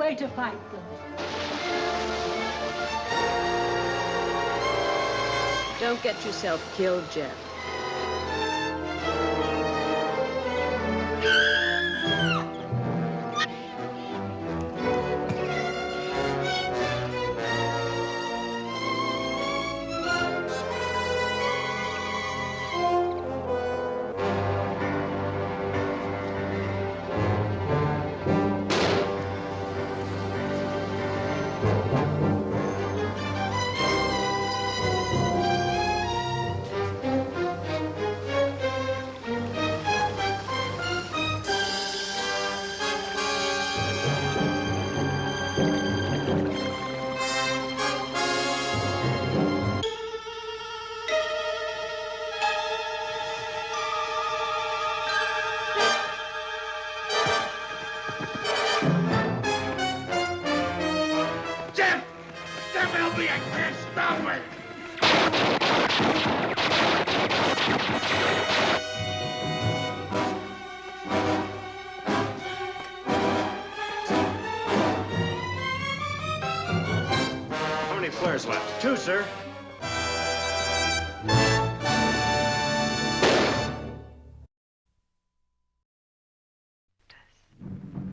way to fight them. Don't get yourself killed, Jeff. Flares left. 2, sir.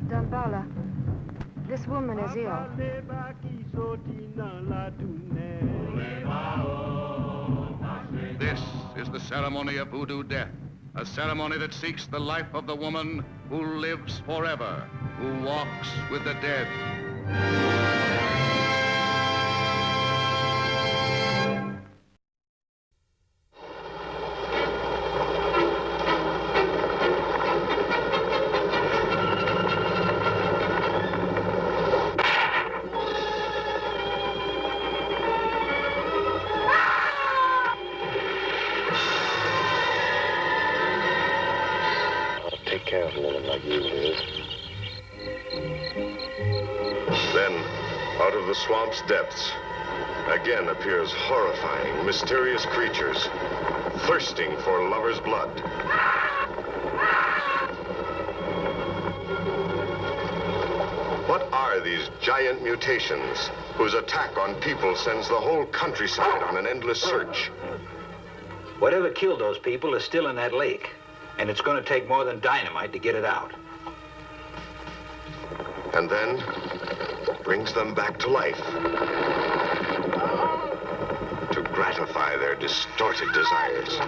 Dambala, this woman is ill. This is the ceremony of voodoo death, a ceremony that seeks the life of the woman who lives forever, who walks with the dead. Then, out of the swamp's depths, again appears horrifying, mysterious creatures, thirsting for lovers' blood. What are these giant mutations whose attack on people sends the whole countryside on an endless search? Whatever killed those people is still in that lake, and it's going to take more than dynamite to get it out. And then brings them back to life to gratify their distorted desires.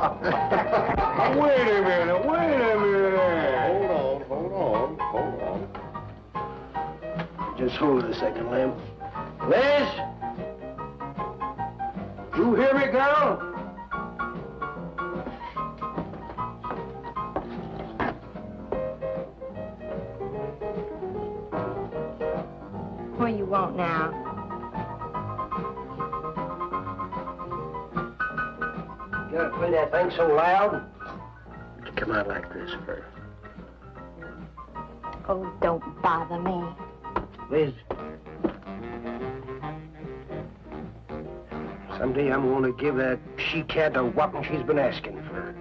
Wait a minute. Hold on. Just hold it a second, Lem. Liz? You hear me, girl? What do you want now? You gotta play that thing so loud. Come out like this first. Oh, don't bother me. Liz. Someday I'm gonna give that she-cat the whopping she's been asking for.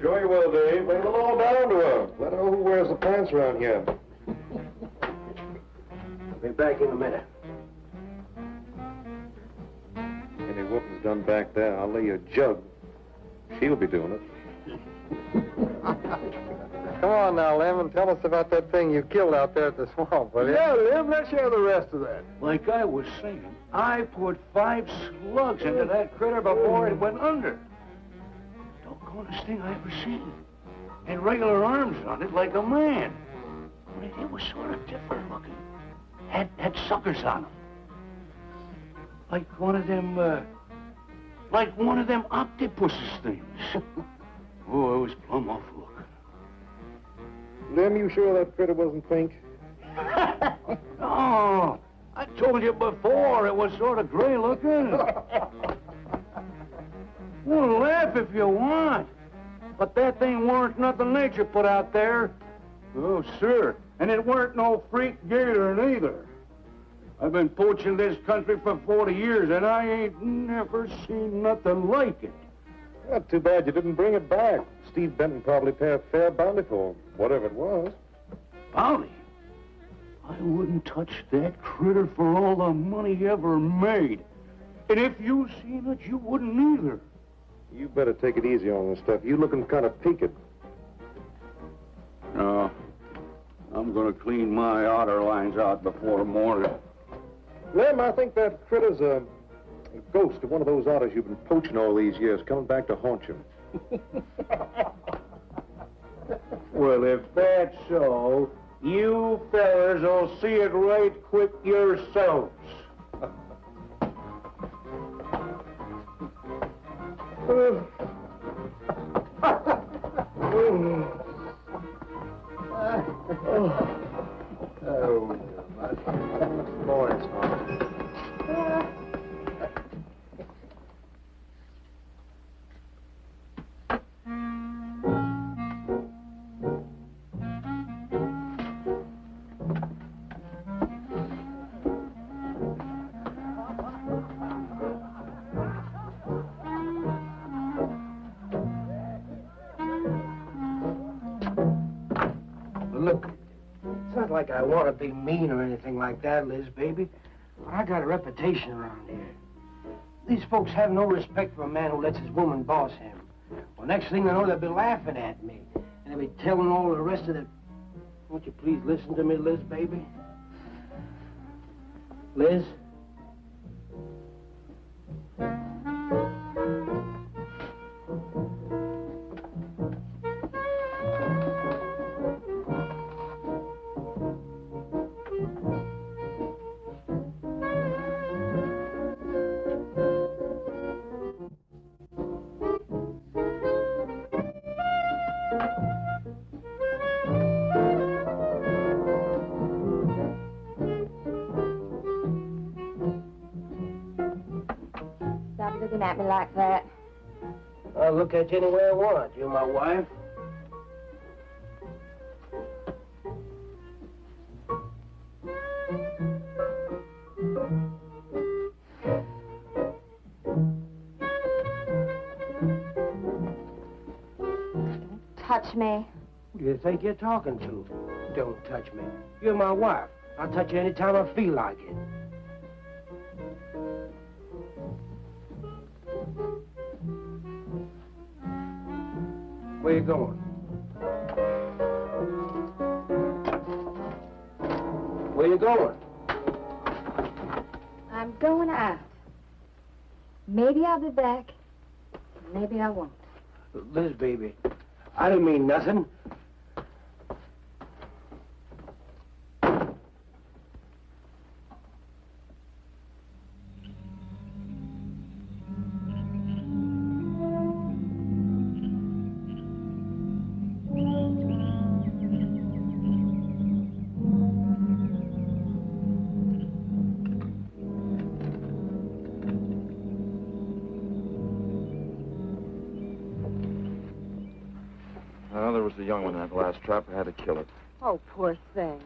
Sure you will, Dave. Bring the law down to her. Let her know who wears the pants around here. I'll be back in a minute. Any whooping's done back there, I'll lay you a jug. She'll be doing it. Come on now, Lem, and tell us about that thing you killed out there at the swamp, will you? Yeah, Lem, let's hear the rest of that. Like I was saying, I put 5 slugs into that critter before it went under. Doggonest thing I ever seen. Had regular arms on it like a man. Only it was sort of different looking. Had suckers on them. Like one of them octopuses things. Oh, it was plumb off looking. Lem, you sure that critter wasn't pink? No, I told you before it was sort of gray looking. Well, laugh if you want. But that thing weren't nothing nature put out there. Oh, sir. And it weren't no freak gator neither. I've been poaching this country for 40 years, and I ain't never seen nothing like it. Well, too bad you didn't bring it back. Steve Benton probably pay a fair bounty for whatever it was. Bounty? I wouldn't touch that critter for all the money he ever made. And if you seen it, you wouldn't either. You better take it easy on this stuff. You looking kind of peaked. No. I'm gonna clean my otter lines out before morning. Lem, I think that critter's a ghost of one of those otters you've been poaching all these years, coming back to haunt you. Well, if that's so, you fellers will see it right quick yourselves. Look, it's not like I want to be mean or anything like that, Liz, baby. But I got a reputation around here. These folks have no respect for a man who lets his woman boss him. Well, next thing they know, they'll be laughing at me. And they'll be telling all the rest of the... Won't you please listen to me, Liz, baby? Liz? Stop looking at me like that. I'll look at you any way I want. You're my wife. Touch me. Who do you think you're talking to? Don't touch me. You're my wife. I'll touch you anytime I feel like it. Where you going? Where you going? I'm going out. Maybe I'll be back. Maybe I won't. Liz, baby, I didn't mean nothing. Well, there was the young one in that last trap. I had to kill it. Oh, poor thing.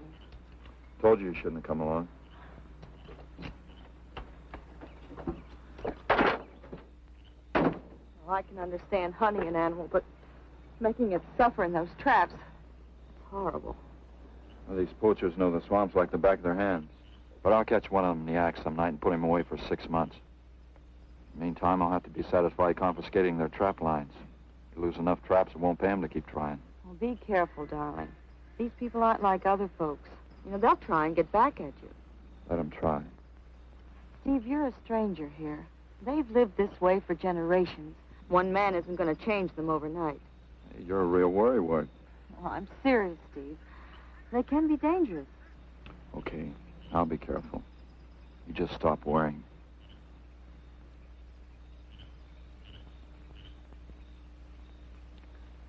Told you shouldn't have come along. Well, I can understand hunting an animal, but making it suffer in those traps, it's horrible. Well, these poachers know the swamps like the back of their hands. But I'll catch one of them in the act some night and put him away for 6 months. Meantime, I'll have to be satisfied confiscating their trap lines. If you lose enough traps, it won't pay them to keep trying. Well, be careful, darling. These people aren't like other folks. You know, they'll try and get back at you. Let them try. Steve, you're a stranger here. They've lived this way for generations. One man isn't going to change them overnight. Hey, you're a real worrywart. Oh, I'm serious, Steve. They can be dangerous. Okay, I'll be careful. You just stop worrying.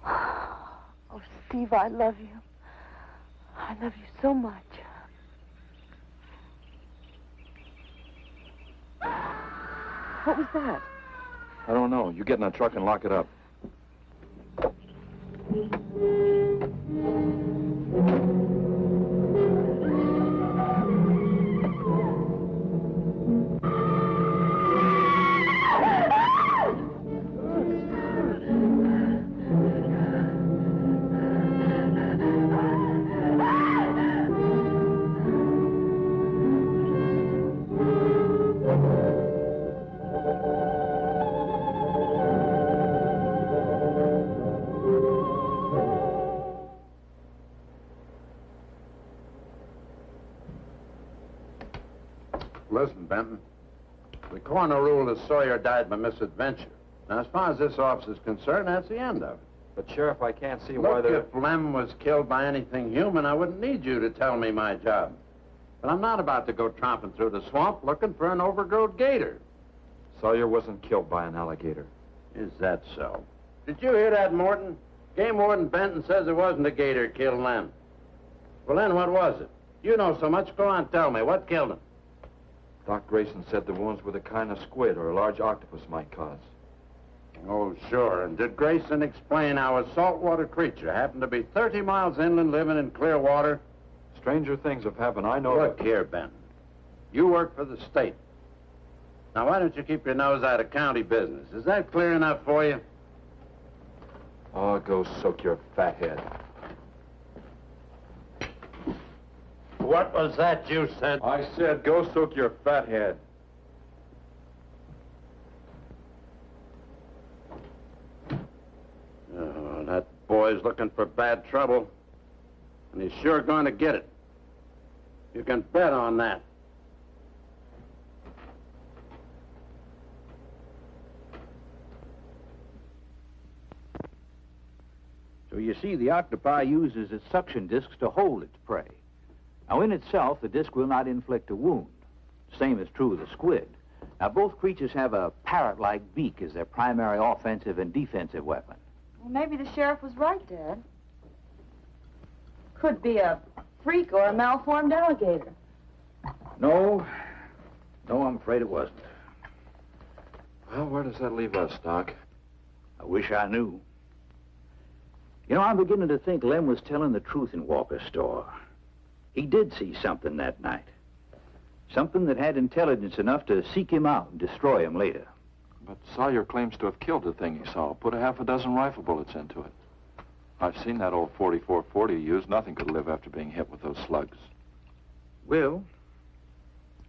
Oh, Steve, I love you. I love you so much. What was that? I don't know. You get in that truck and lock it up. Listen, Benton. The coroner ruled that Sawyer died by misadventure. Now, as far as this officer's concerned, that's the end of it. But, Sheriff, I can't see why Look, they're... if Lem was killed by anything human, I wouldn't need you to tell me my job. But I'm not about to go tromping through the swamp looking for an overgrown gator. Sawyer wasn't killed by an alligator. Is that so? Did you hear that, Morton? Game Warden Benton says it wasn't a gator killed Lem. Well, then what was it? You know so much. Go on, tell me. What killed him? Doc Grayson said the wounds were the kind of squid or a large octopus might cause. Oh, sure. And did Grayson explain how a saltwater creature happened to be 30 miles inland living in clear water? Stranger things have happened. I know Look that... here, Benton. You work for the state. Now, why don't you keep your nose out of county business? Is that clear enough for you? Oh, go soak your fat head. What was that you said? I said go soak your fat head. Oh, that boy's looking for bad trouble. And he's sure going to get it. You can bet on that. So you see, the octopi uses its suction discs to hold its prey. Now, in itself, the disc will not inflict a wound. Same is true of the squid. Now, both creatures have a parrot-like beak as their primary offensive and defensive weapon. Well, maybe the sheriff was right, Dad. Could be a freak or a malformed alligator. No, I'm afraid it wasn't. Well, where does that leave us, Doc? I wish I knew. You know, I'm beginning to think Lem was telling the truth in Walker's store. He did see something that night. Something that had intelligence enough to seek him out and destroy him later. But Sawyer claims to have killed the thing he saw. Put a half a dozen rifle bullets into it. I've seen that old 4440 used. Nothing could live after being hit with those slugs. Well,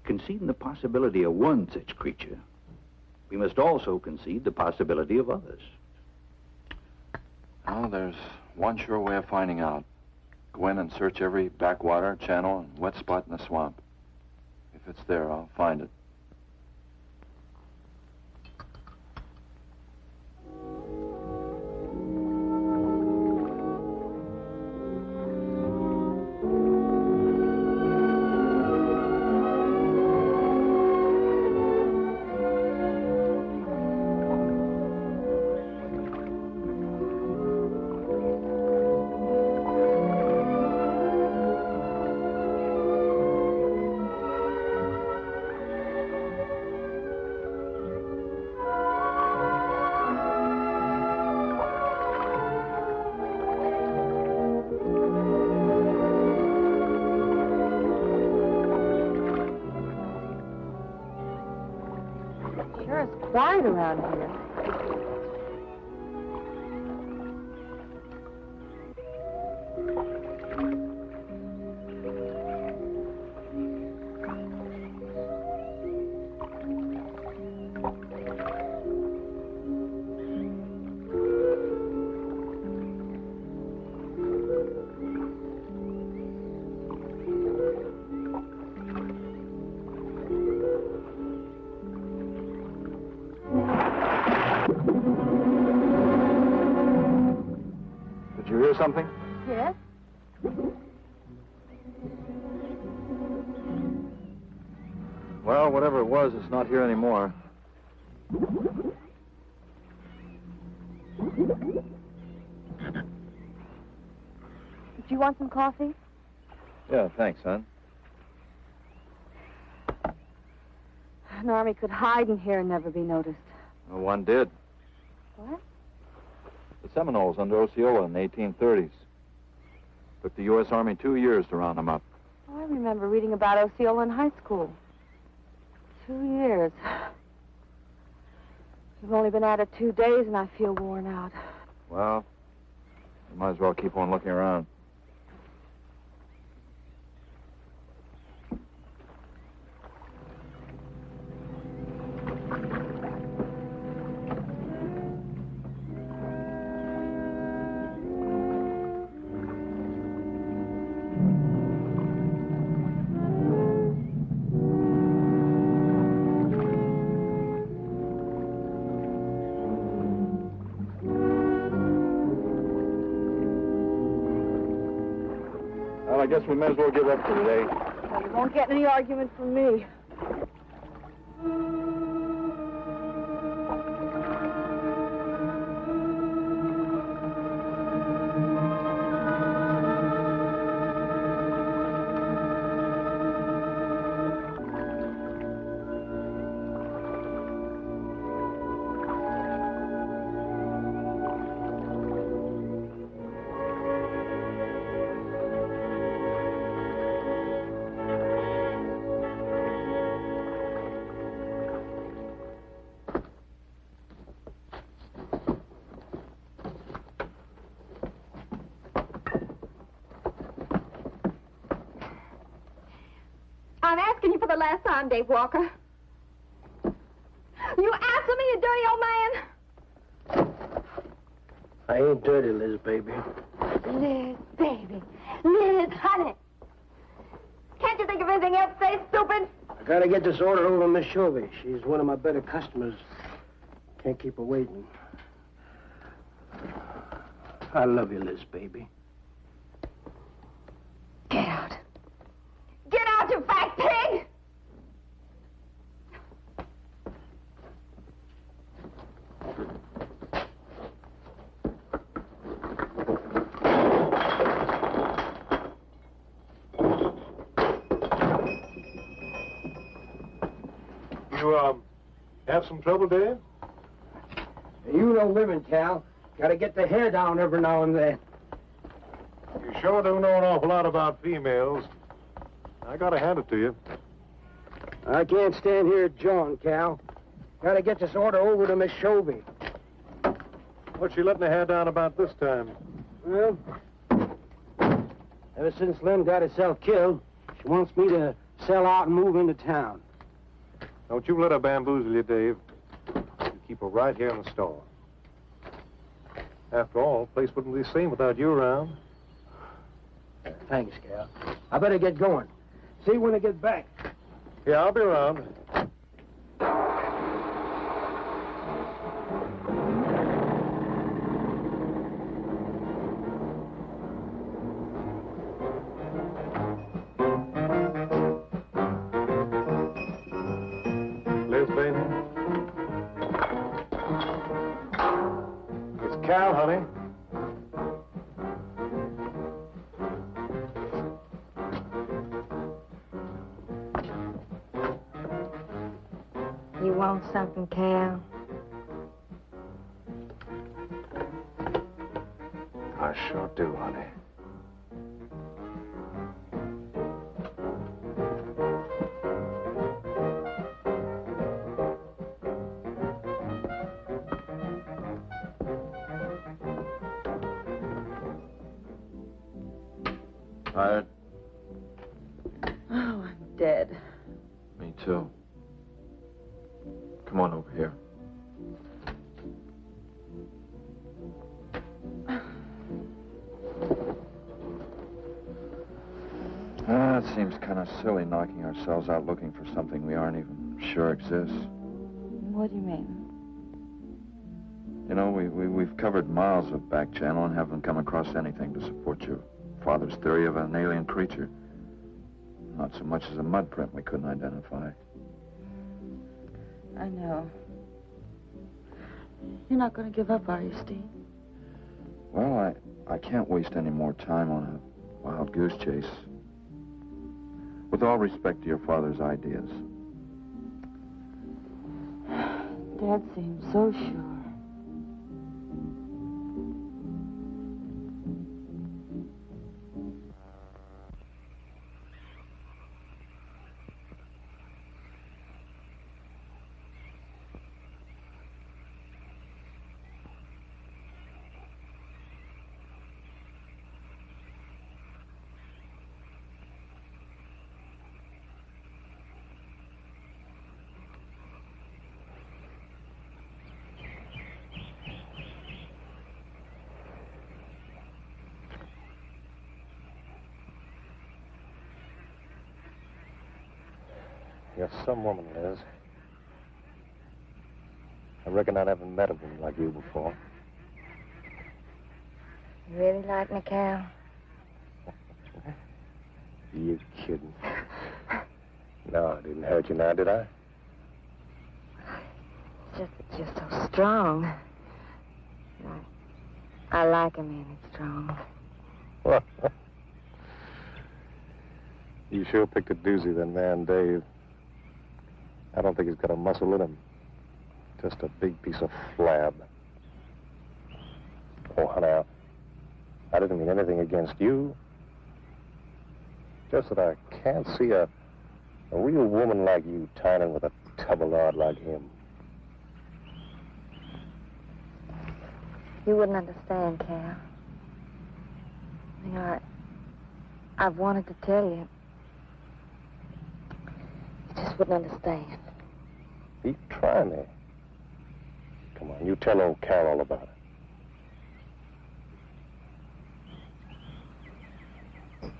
conceding the possibility of one such creature, we must also concede the possibility of others. Well, there's one sure way of finding out. Go in and search every backwater, channel, and wet spot in the swamp. If it's there, I'll find it. Sure is quiet around here. Did you hear something? Yes? Well, whatever it was, it's not here anymore. Did you want some coffee? Yeah, thanks, son. An army could hide in here and never be noticed. Well, one did. What? The Seminoles under Osceola in the 1830s. Took the U.S. Army 2 years to round them up. Oh, I remember reading about Osceola in high school. 2 years. We've only been at it 2 days, and I feel worn out. Well, you might as well keep on looking around. Well, I guess we may as well give up for today. Well, you won't get any argument from me. I'm asking you for the last time, Dave Walker. You answer me, you dirty old man. I ain't dirty, Liz, baby. Liz, baby. Liz, honey. Can't you think of anything else to say, stupid? I gotta get this order over to Miss Shovey. She's one of my better customers. Can't keep her waiting. I love you, Liz, baby. Get out. Get out, you fat pig! You, have some trouble, Dave? You don't live in town. Gotta get the hair down every now and then. You sure do know an awful lot about females. I gotta hand it to you. I can't stand here jawing, Cal. Gotta get this order over to Miss Shovey. What's she letting her hair down about this time? Well, ever since Lem got herself killed, she wants me to sell out and move into town. Don't you let her bamboozle you, Dave. You keep her right here in the store. After all, the place wouldn't be the same without you around. Thanks, Cal. I better get going. See you when I get back. Yeah, I'll be around. Liz, baby. It's Cal, honey. You want something, Cal? I sure do, honey. Tired? Oh, I'm dead. Me too. Come on over here. It seems kind of silly knocking ourselves out looking for something we aren't even sure exists. What do you mean? You know, we've covered miles of back channel and haven't come across anything to support your father's theory of an alien creature. Not so much as a mud print we couldn't identify. I know. You're not going to give up, are you, Steve? Well, I can't waste any more time on a wild goose chase. With all respect to your father's ideas. Dad seems so sure. You're some woman, Liz. I reckon I never met a woman like you before. You really like me, Cal? You kidding? No, I didn't hurt you now, did I? It's just that you're so strong. I like a man that's strong. You sure picked a doozy, that man, Dave. I don't think he's got a muscle in him. Just a big piece of flab. Oh, honey, I didn't mean anything against you. Just that I can't see a real woman like you tying in with a tub-o-lard like him. You wouldn't understand, Cal. You know, I've wanted to tell you. You just wouldn't understand. You try me. Come on, you tell old Cal all about it.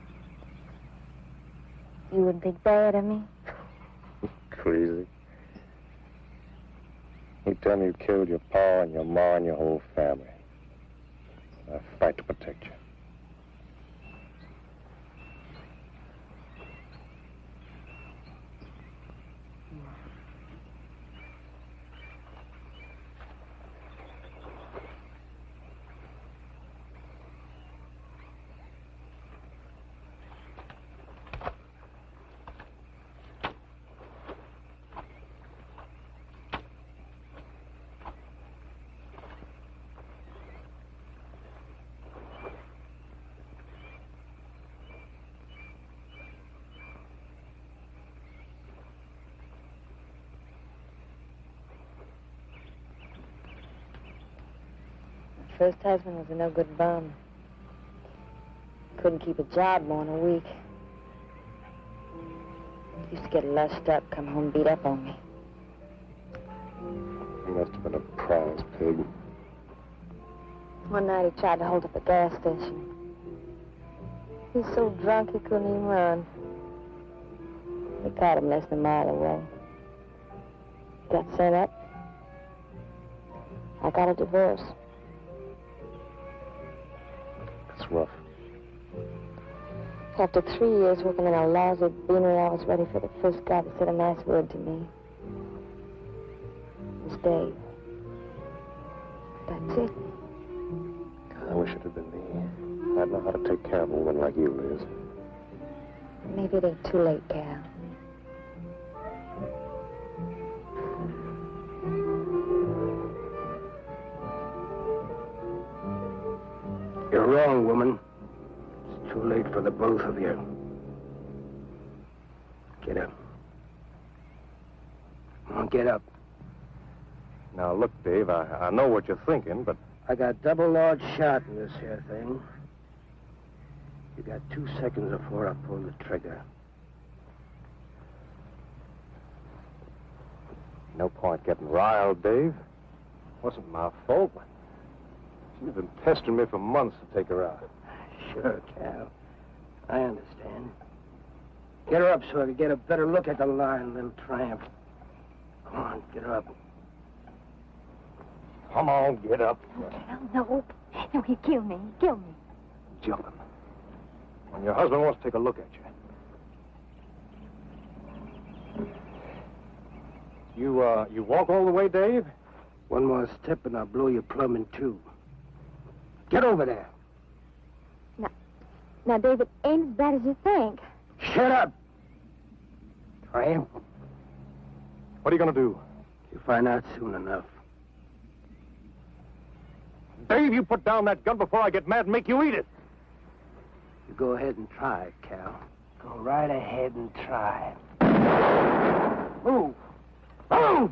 You wouldn't think bad of me? Crazy. You tell me you killed your pa and your ma and your whole family. I fight to protect you. First husband was a no good bum. Couldn't keep a job more than a week. Used to get lushed up, come home beat up on me. He must have been a prize pig. One night he tried to hold up a gas station. He was so drunk he couldn't even run. They caught him less than a mile away. Got sent up. I got a divorce. It's rough. After 3 years working in a lousy beanery, I was ready for the first guy that said a nice word to me. It was Dave. That's it. I wish it had been me. I'd know how to take care of a woman like you, Liz. Maybe it ain't too late, Cal. You're wrong, woman. It's too late for the both of you. Get up. Come on, get up. Now, look, Dave, I know what you're thinking, but... I got double large shot in this here thing. You got 2 seconds before I pull the trigger. No point getting riled, Dave. Wasn't my fault. She's been pestering me for months to take her out. Sure, Cal. I understand. Get her up so I can get a better look at the line, little tramp. Come on, get her up. Come on, get up. Cal, no. No, he'd kill me. He'd kill me. Jumping. When your husband wants to take a look at you. You walk all the way, Dave? One more step and I'll blow your plumb in two. Get over there. Now, David, ain't as bad as you think. Shut up! Tramp. What are you going to do? You'll find out soon enough. Dave, you put down that gun before I get mad and make you eat it. You go ahead and try it, Cal. Go right ahead and try it. Move! Move!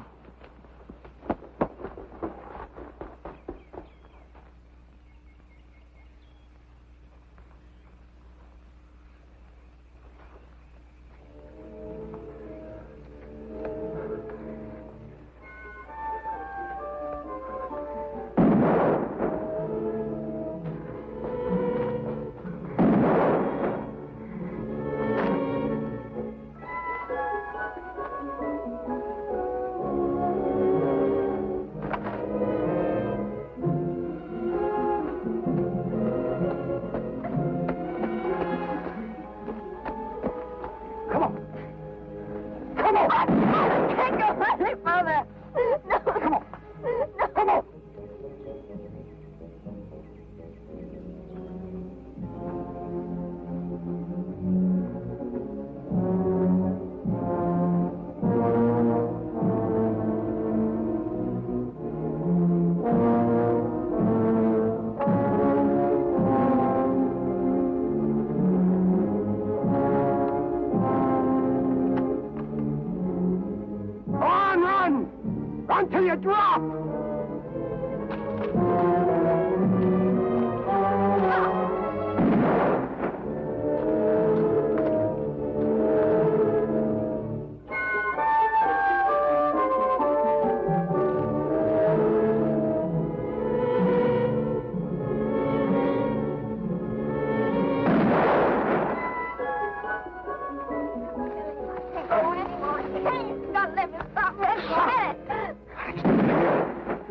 Until you drop!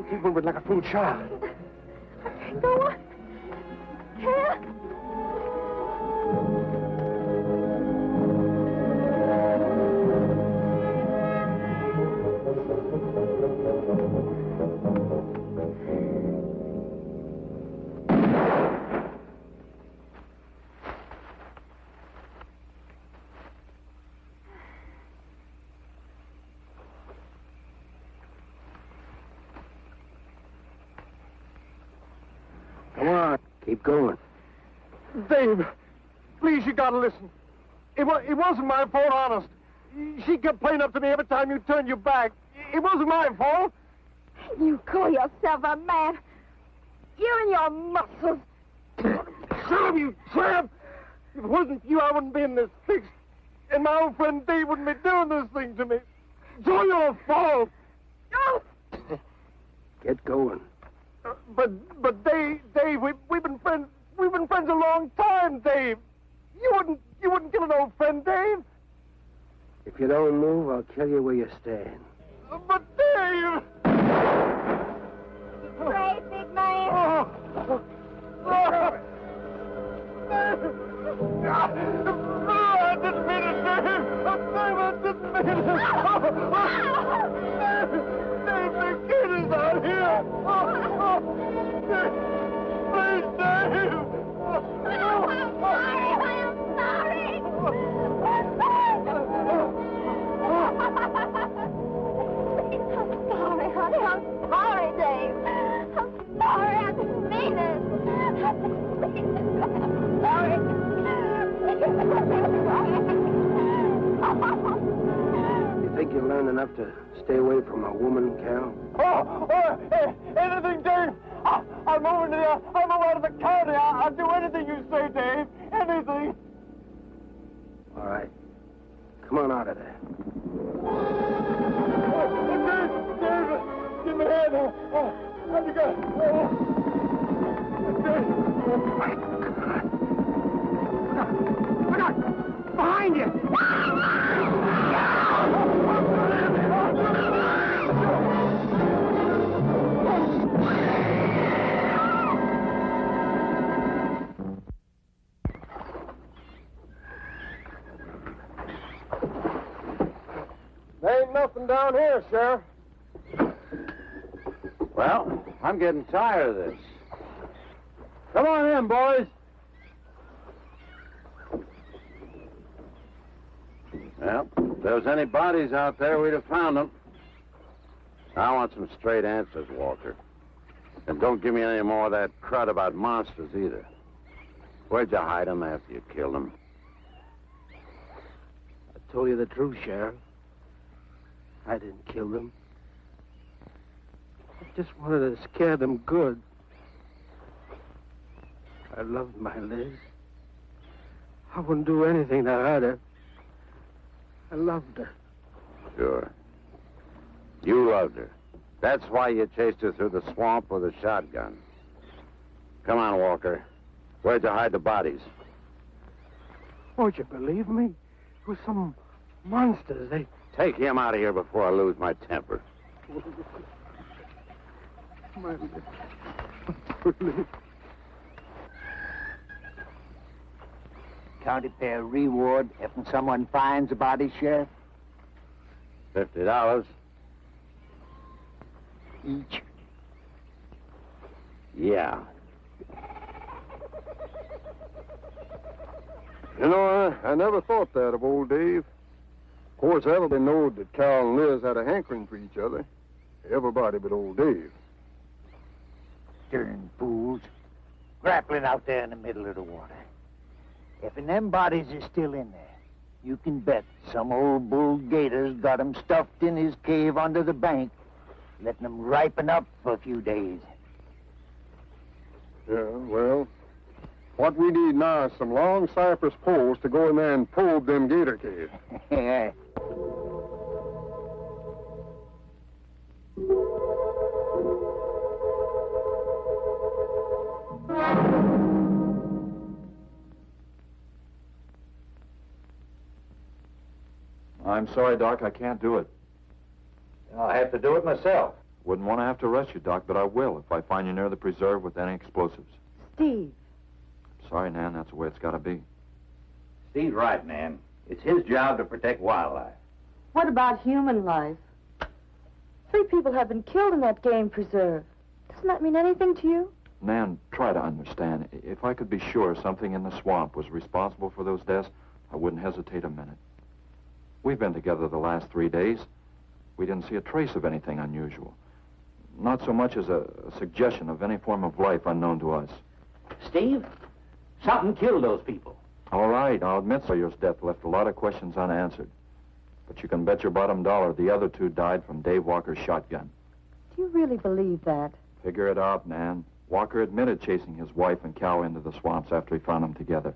Keep moving like a fool child. Go on. Cal. Come on, keep going. Dave, please, you gotta listen. It wasn't my fault, honest. She kept playing up to me every time you turned your back. It wasn't my fault. You call yourself a man. You and your muscles. Shut up, you tramp! If it wasn't you, I wouldn't be in this fix. And my old friend Dave wouldn't be doing this thing to me. It's all your fault. No! Get going. But Dave, we've been friends. We've been friends a long time, Dave. You wouldn't kill an old friend, Dave. If you don't move, I'll kill you where you stand. But Dave! Brave, big man. I didn't mean it, Dave. I didn't mean it. Dave, the kid is out here. Dave, please, Dave. I'm sorry. I'm sorry, honey. I'm sorry, Dave. I'm sorry. I didn't mean it. I'm sorry. You think you learned enough to stay away from a woman, Cal? Anything, Dave. I'm moving out of the county. I'll do anything you say, Dave. Anything. Oh, let me go. Oh. Oh, my God. Look out! Behind you! There ain't nothing down here, Sheriff. Well, I'm getting tired of this. Come on in, boys. Well, if there was any bodies out there, we'd have found them. I want some straight answers, Walker. And don't give me any more of that crud about monsters, either. Where'd you hide them after you killed them? I told you the truth, Sheriff. I didn't kill them. I just wanted to scare them good. I loved my Liz. I wouldn't do anything to hurt her. I loved her. Sure. You loved her. That's why you chased her through the swamp with a shotgun. Come on, Walker. Where'd you hide the bodies? Won't you believe me? It was some monsters. They... Take him out of here before I lose my temper. My Liz. County fair reward if someone finds a body, Sheriff? $50. Each. Yeah. You know, I never thought that of old Dave. Of course, everybody knowed that Carol and Liz had a hankering for each other. Everybody but old Dave. Darn fools. Grappling out there in the middle of the water. If them bodies is still in there, you can bet some old bull gator's got 'em stuffed in his cave under the bank, letting 'em ripen up for a few days. Yeah, well, what we need now is some long cypress poles to go in there and probe them gator caves. Yeah. I'm sorry, Doc, I can't do it. I'll have to do it myself. Wouldn't want to have to arrest you, Doc, but I will if I find you near the preserve with any explosives. Steve. Sorry, Nan, that's the way it's got to be. Steve's right, Nan. It's his job to protect wildlife. What about human life? 3 people have been killed in that game preserve. Doesn't that mean anything to you? Nan, try to understand. If I could be sure something in the swamp was responsible for those deaths, I wouldn't hesitate a minute. We've been together the last 3 days. We didn't see a trace of anything unusual. Not so much as a suggestion of any form of life unknown to us. Steve, something killed those people. All right, I'll admit Sawyer's death left a lot of questions unanswered. But you can bet your bottom dollar the other 2 died from Dave Walker's shotgun. Do you really believe that? Figure it out, Nan. Walker admitted chasing his wife and cow into the swamps after he found them together.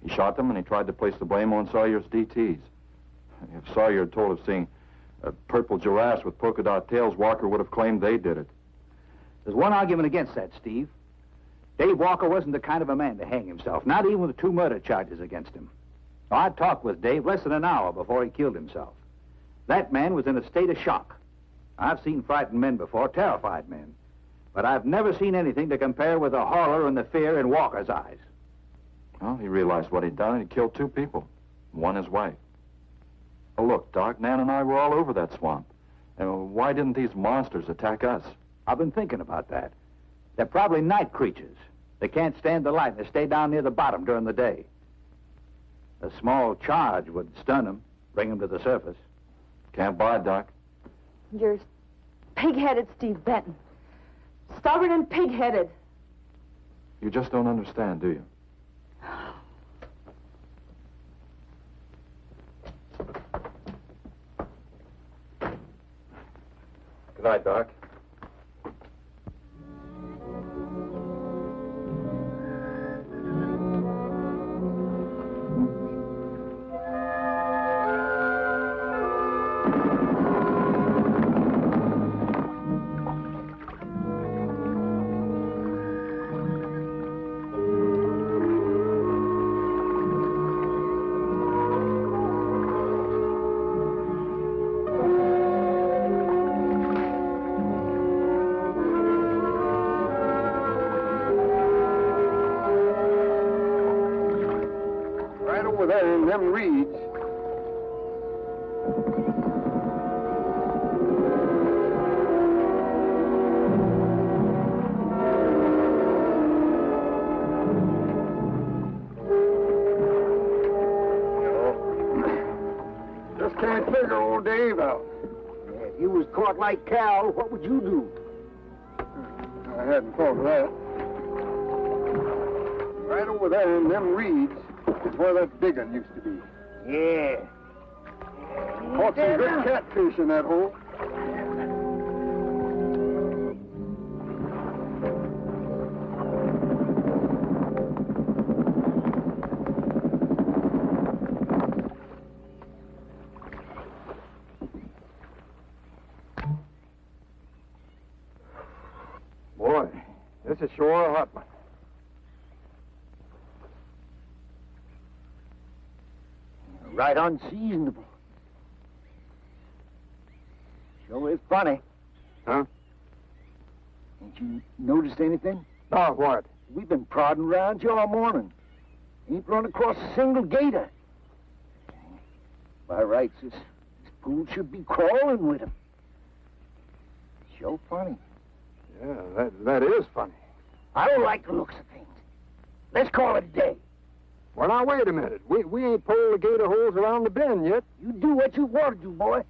He shot them and he tried to place the blame on Sawyer's DTs. If Sawyer had told of seeing purple giraffes with polka dot tails, Walker would have claimed they did it. There's one argument against that, Steve. Dave Walker wasn't the kind of a man to hang himself, not even with 2 murder charges against him. I talked with Dave less than an hour before he killed himself. That man was in a state of shock. I've seen frightened men before, terrified men. But I've never seen anything to compare with the horror and the fear in Walker's eyes. Well, he realized what he'd done and he killed 2 people. One his wife. Oh, look, Doc, Nan and I were all over that swamp. And why didn't these monsters attack us? I've been thinking about that. They're probably night creatures. They can't stand the light and they stay down near the bottom during the day. A small charge would stun them, bring them to the surface. Can't buy it, Doc. You're pig-headed, Steve Benton. Stubborn and pig-headed. You just don't understand, do you? Good night, Doc. there in them reeds. Just can't figure old Dave out. If you was caught like Cal, what would you do? I hadn't thought of that. Right over there in them reeds is where that big one used to be. Yeah. Caught some good catfish in that hole. Boy, this is sure a hot one. Right unseasonable. Sure is funny. Huh? Ain't you noticed anything? Oh, what? We've been prodding around you all morning. Ain't run across a single gator. By rights, this pool should be crawling with him. Sure funny. Yeah, that is funny. I don't like the looks of things. Let's call it a day. Well, now, wait a minute. We ain't pulled the gator holes around the bend yet. You do what you want to do, boy.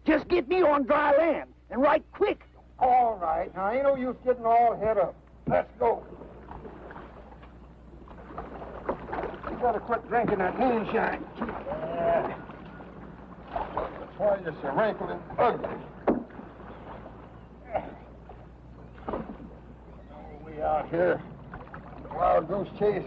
Just get me on dry land, and right quick. All right. Now, ain't no use getting all head up. Let's go. You better quit drinking that moonshine. Yeah. That's why you're so wrinkled and ugly. We out here. Wild goose chase.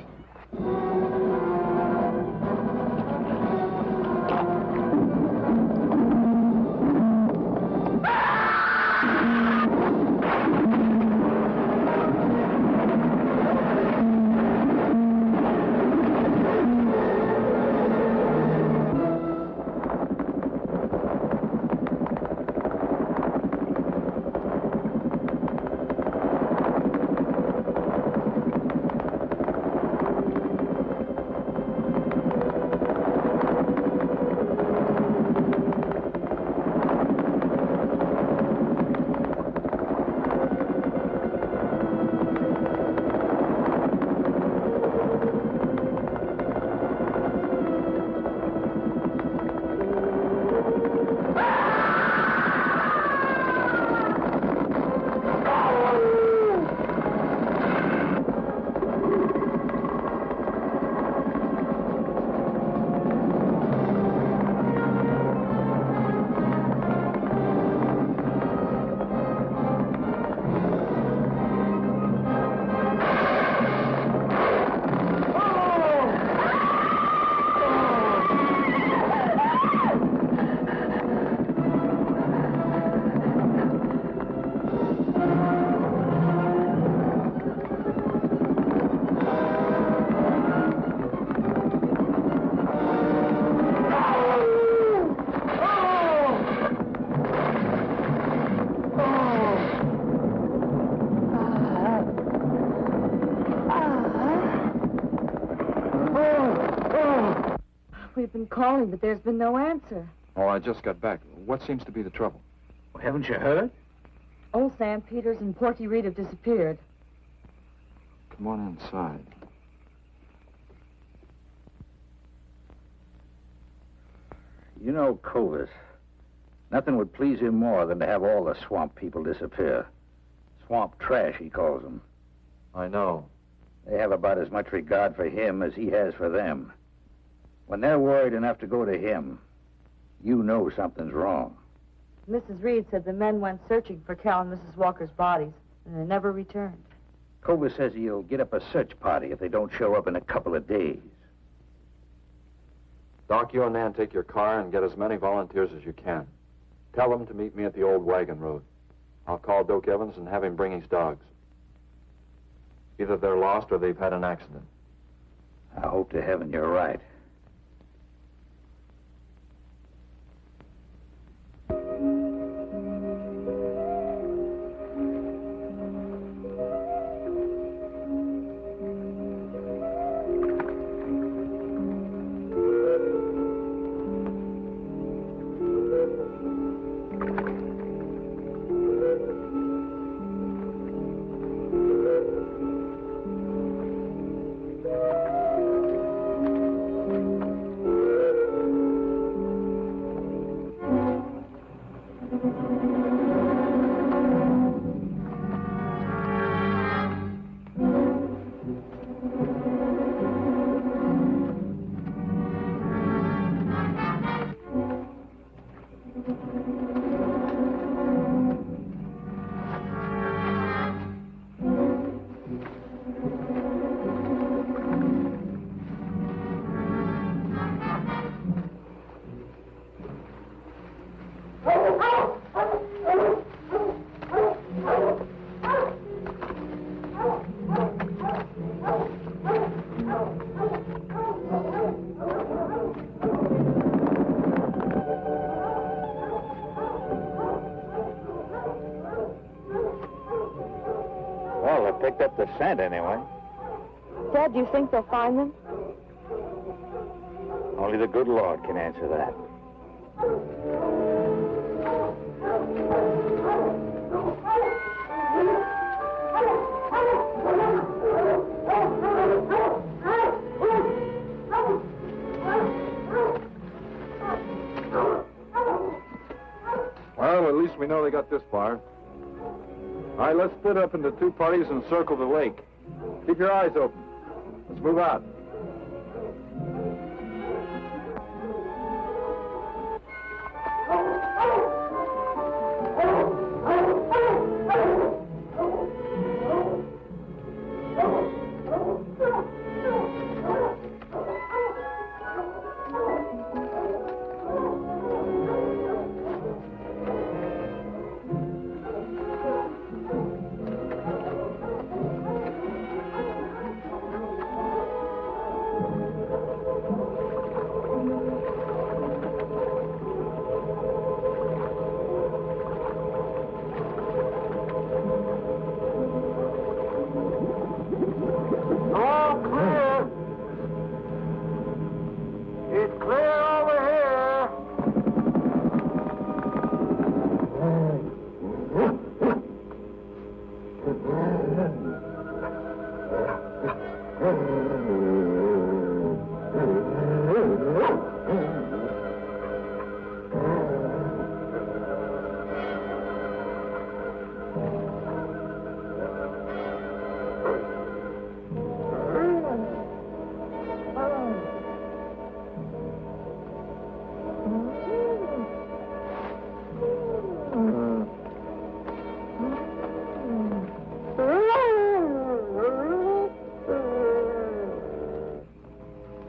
We've been calling, but there's been no answer. Oh, I just got back. What seems to be the trouble? Well, haven't you heard? Old Sam Peters and Porky Reed have disappeared. Come on inside. You know Clovis. Nothing would please him more than to have all the swamp people disappear. Swamp trash, he calls them. I know. They have about as much regard for him as he has for them. When they're worried enough to go to him, you know something's wrong. Mrs. Reed said the men went searching for Cal and Mrs. Walker's bodies, and they never returned. Clovis says he'll get up a search party if they don't show up in a couple of days. Doc, you and Nan take your car and get as many volunteers as you can. Tell them to meet me at the old wagon road. I'll call Doak Evans and have him bring his dogs. Either they're lost or they've had an accident. I hope to heaven you're right. picked up the scent anyway. Dad, do you think they'll find them? Only the good Lord can answer that. Well, at least we know they got this far. All right, let's split up into two parties and circle the lake. Keep your eyes open. Let's move out.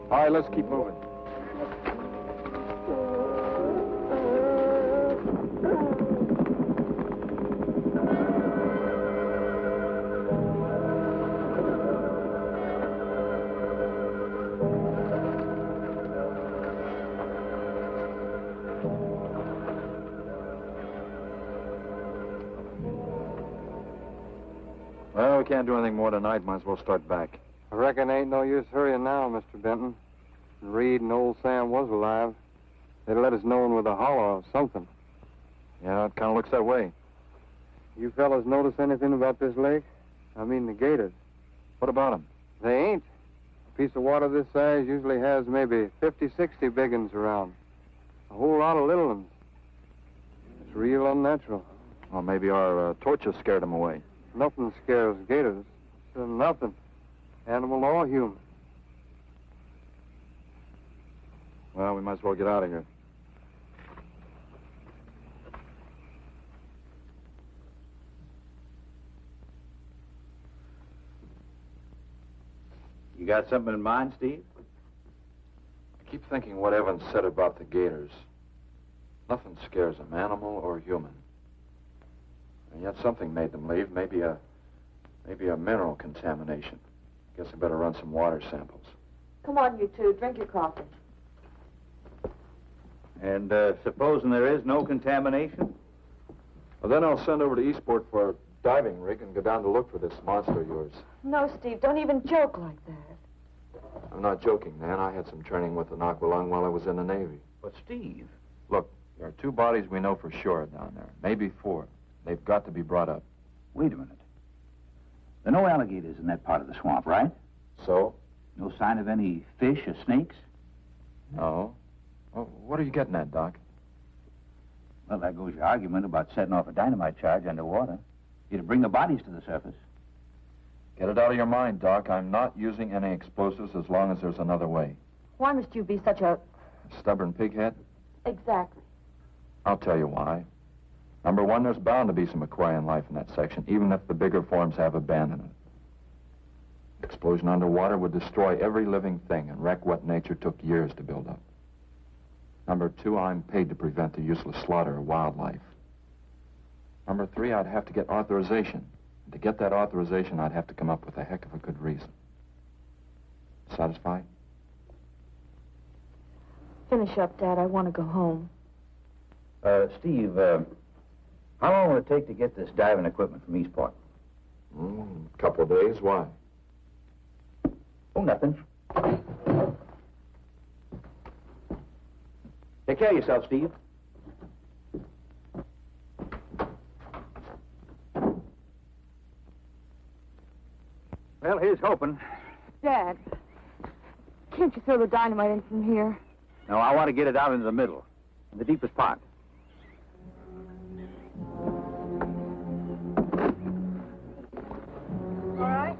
All right, let's keep moving. Well, we can't do anything more tonight. Might as well start back. I reckon ain't no use hurrying now, Mr. Benton. Reed and old Sam was alive. They'd let us know with a holler or something. Yeah, it kind of looks that way. You fellas notice anything about this lake? I mean the gators. What about them? They ain't. A piece of water this size usually has maybe 50, 60 big uns around. A whole lot of little ones. It's real unnatural. Well, maybe our torches scared them away. Nothing scares gators. Nothing. Animal or human. Well, we might as well get out of here. You got something in mind, Steve? I keep thinking what Evans said about the gators. Nothing scares them, animal or human. And yet something made them leave. Maybe a mineral contamination. Guess I better run some water samples. Come on, you two. Drink your coffee. And supposing there is no contamination? Well, then I'll send over to Eastport for a diving rig and go down to look for this monster of yours. No, Steve, don't even joke like that. I'm not joking, Nan. I had some training with an aqualung while I was in the Navy. But, Steve... Look, there are 2 bodies we know for sure down there. Maybe 4. They've got to be brought up. Wait a minute. There are no alligators in that part of the swamp, right? So? No sign of any fish or snakes? No. Well, what are you getting at, Doc? Well, there goes your argument about setting off a dynamite charge underwater. It'd bring the bodies to the surface. Get it out of your mind, Doc. I'm not using any explosives as long as there's another way. Why must you be such a... Stubborn pighead? Exactly. I'll tell you why. Number 1, there's bound to be some aquarian life in that section, even if the bigger forms have abandoned it. Explosion underwater would destroy every living thing and wreck what nature took years to build up. Number 2, I'm paid to prevent the useless slaughter of wildlife. Number 3, I'd have to get authorization. And to get that authorization, I'd have to come up with a heck of a good reason. Satisfied? Finish up, Dad. I want to go home. Steve, how long will it take to get this diving equipment from Eastport? Couple of days. Why? Oh, nothing. Take care of yourself, Steve. Well, here's hoping. Dad, can't you throw the dynamite in from here? No, I want to get it out into the middle, in the deepest part. All right.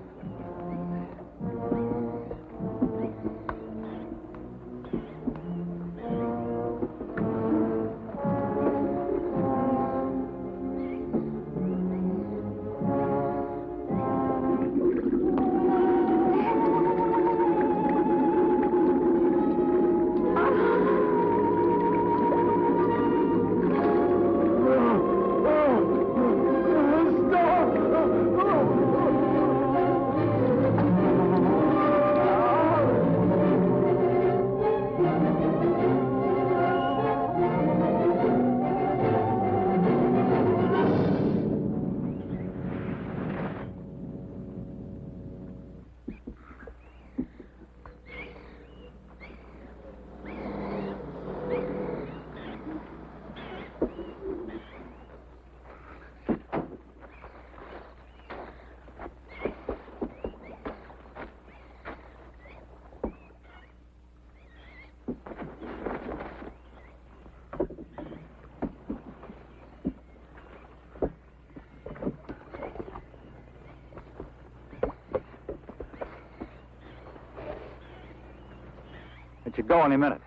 Let you go any minute.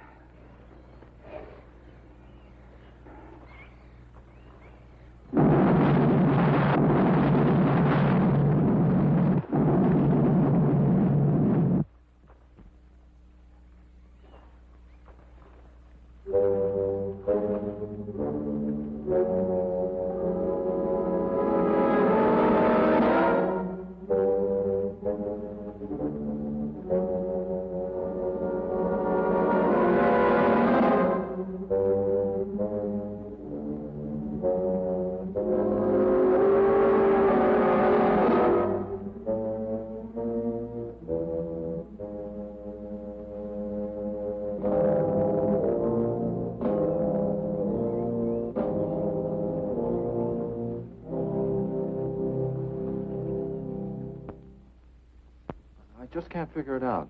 Just can't figure it out.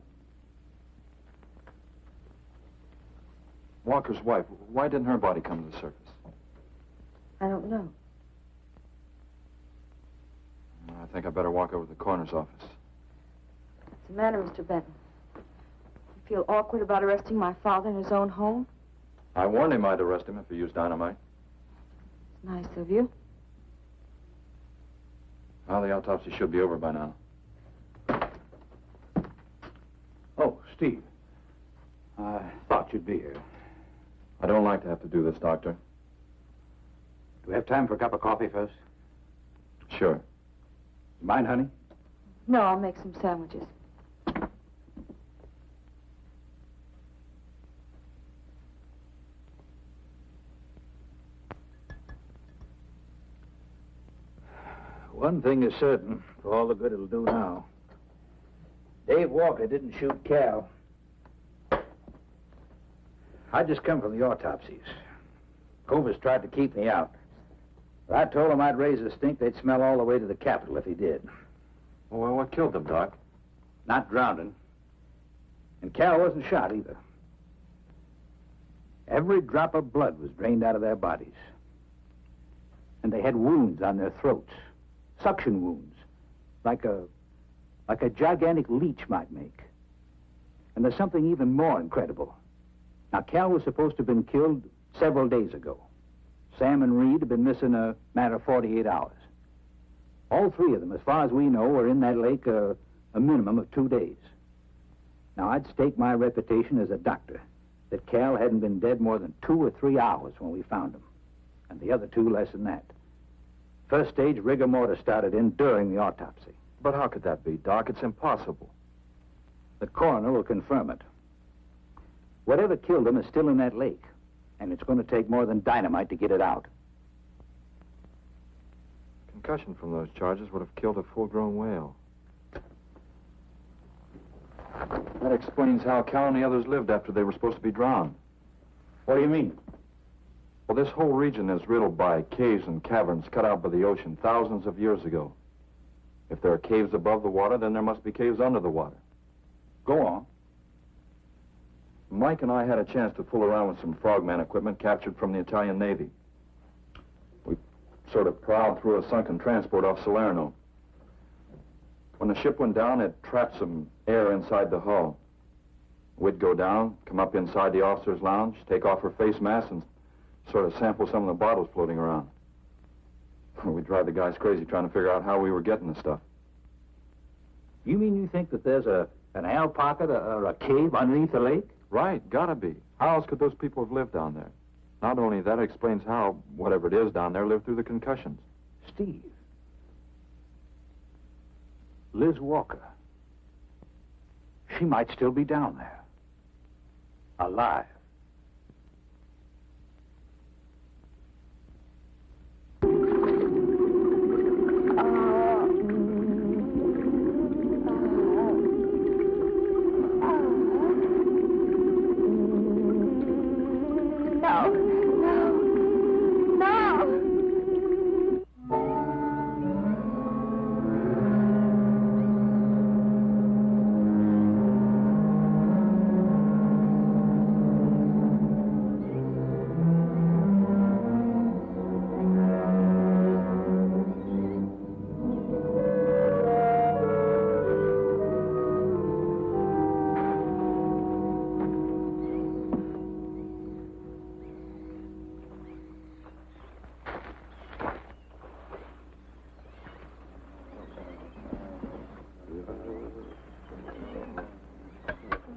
Walker's wife, why didn't her body come to the surface? I don't know. I think I better walk over to the coroner's office. What's the matter, Mr. Benton? You feel awkward about arresting my father in his own home? I warned him I'd arrest him if he used dynamite. It's nice of you. Well, the autopsy should be over by now. Oh, Steve. I thought you'd be here. I don't like to have to do this, Doctor. Do we have time for a cup of coffee first? Sure. You mind, honey? No, I'll make some sandwiches. One thing is certain, for all the good it'll do now. Dave Walker didn't shoot Cal. I just come from the autopsies. Covers tried to keep me out. But I told him I'd raise a stink they'd smell all the way to the Capitol if he did. Well, what killed them, Doc? Not drowning. And Cal wasn't shot either. Every drop of blood was drained out of their bodies. And they had wounds on their throats. Suction wounds. Like a gigantic leech might make. And there's something even more incredible. Now, Cal was supposed to have been killed several days ago. Sam and Reed have been missing a matter of 48 hours. All three of them, as far as we know, were in that lake a minimum of 2 days. Now, I'd stake my reputation as a doctor that Cal hadn't been dead more than 2 or 3 hours when we found him. And the other two less than that. First stage rigor mortis started in during the autopsy. But how could that be, Doc? It's impossible. The coroner will confirm it. Whatever killed him is still in that lake, and it's going to take more than dynamite to get it out. concussion from those charges would have killed a full-grown whale. That explains how Cal and the others lived after they were supposed to be drowned. What do you mean? Well, this whole region is riddled by caves and caverns cut out by the ocean thousands of years ago. If there are caves above the water, then there must be caves under the water. Go on. Mike and I had a chance to fool around with some frogman equipment captured from the Italian Navy. We sort of prowled through a sunken transport off Salerno. When the ship went down, it trapped some air inside the hull. We'd go down, come up inside the officer's lounge, take off her face mask, and sort of sample some of the bottles floating around. We'd drive the guys crazy trying to figure out how we were getting the stuff. You mean you think that there's an air pocket or a cave underneath the lake? Right, gotta be. How else could those people have lived down there? Not only that, it explains how, whatever it is down there, lived through the concussions. Steve. Liz Walker. She might still be down there. Alive.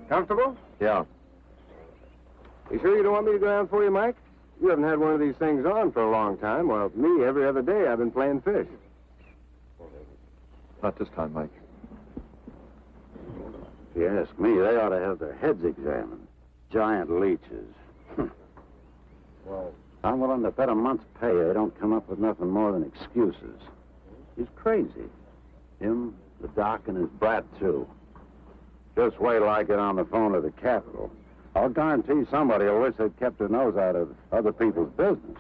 Comfortable? Yeah. You sure you don't want me to go down for you, Mike? You haven't had one of these things on for a long time. Well, me, every other day I've been playing fish. Not this time, Mike. If you ask me, they ought to have their heads examined. Giant leeches. Well, I'm willing to bet a month's pay they don't come up with nothing more than excuses. He's crazy. Him, the doc, and his brat, too. Just wait till I get on the phone to the Capitol. I'll guarantee somebody will wish they'd kept their nose out of other people's business.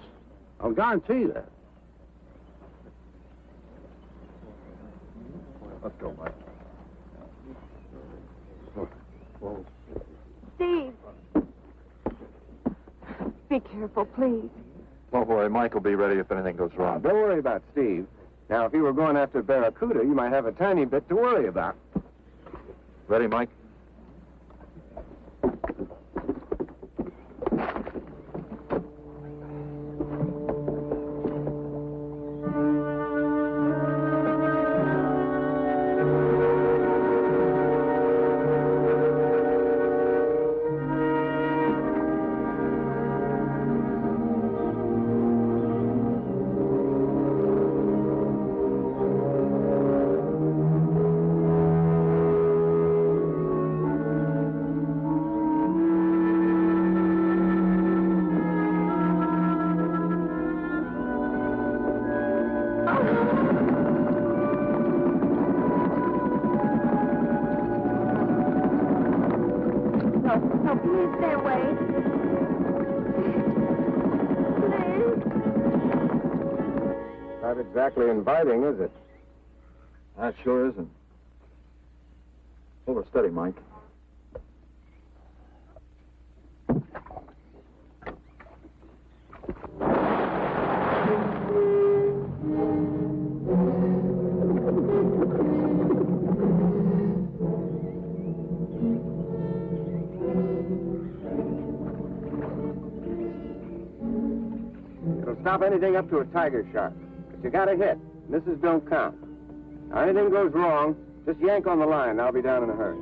I'll guarantee that. Let's go, Mike. Steve. Be careful, please. Don't worry, Mike will be ready if anything goes wrong. Don't worry about Steve. Now, if you were going after Barracuda, you might have a tiny bit to worry about. Ready, Mike? No, please stay away. Please. Not exactly inviting, is it? That sure isn't. Hold it steady, Mike. It'll stop anything up to a tiger shark. But you got a hit. Misses don't count. Now, anything goes wrong, just yank on the line, and I'll be down in a hurry.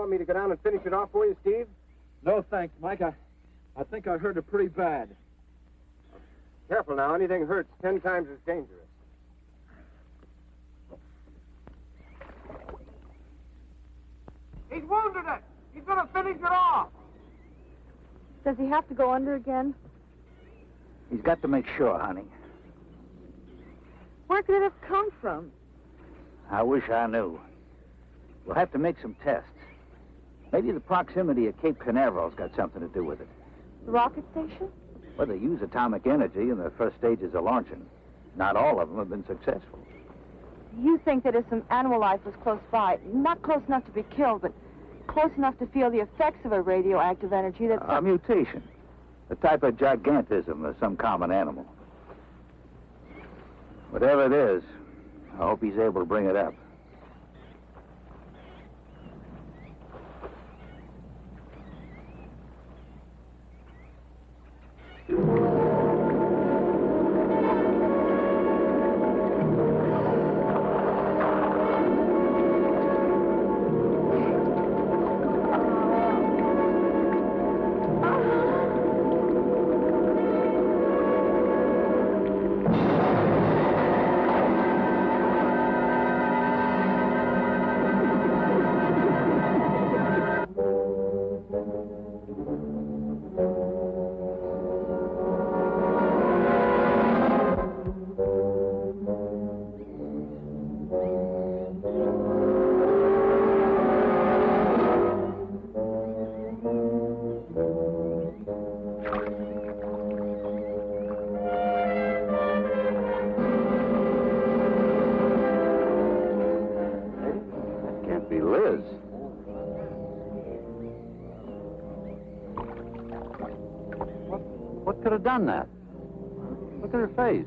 Me to go down and finish it off for you, Steve? No, thanks, Mike. I think I hurt it pretty bad. Careful now. Anything hurts 10 times as dangerous. He's wounded it. He's going to finish it off. Does he have to go under again? He's got to make sure, honey. Where could it have come from? I wish I knew. We'll have to make some tests. Maybe the proximity of Cape Canaveral's got something to do with it. The rocket station? Well, they use atomic energy in the first stages of launching. Not all of them have been successful. You think that if some animal life was close by, not close enough to be killed, but close enough to feel the effects of a radioactive energy that... A mutation. A type of gigantism of some common animal. Whatever it is, I hope he's able to bring it up. What could have done that? Look at her face.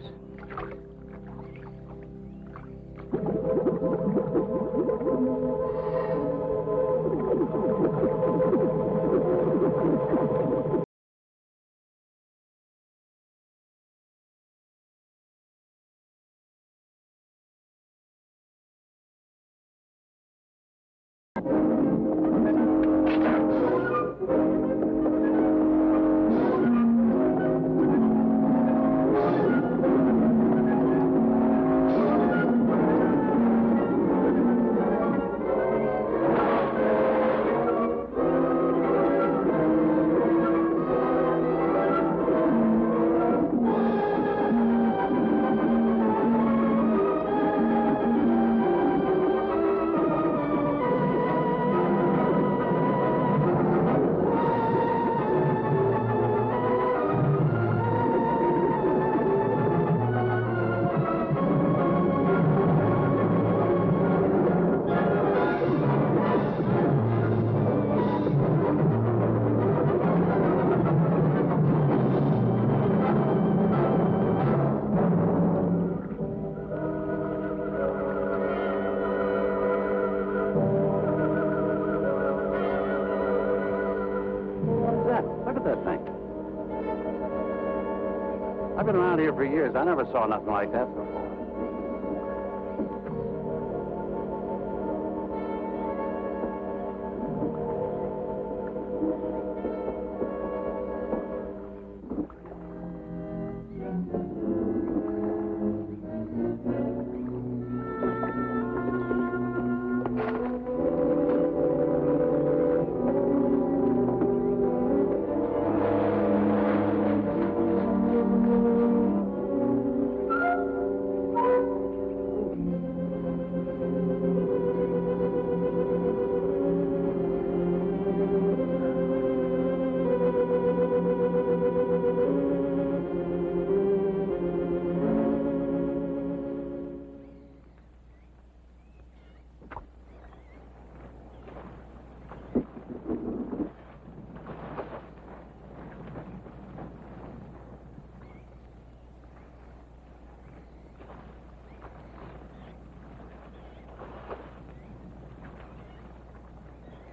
I've been around here for years. I never saw nothing like that before.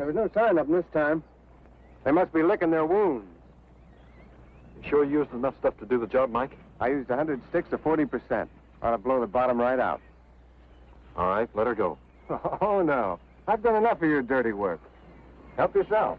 There was no sign of them this time. They must be licking their wounds. You sure you used enough stuff to do the job, Mike? I used 100 sticks to 40%. Ought to blow the bottom right out. All right, let her go. Oh, no. I've done enough of your dirty work. Help yourself.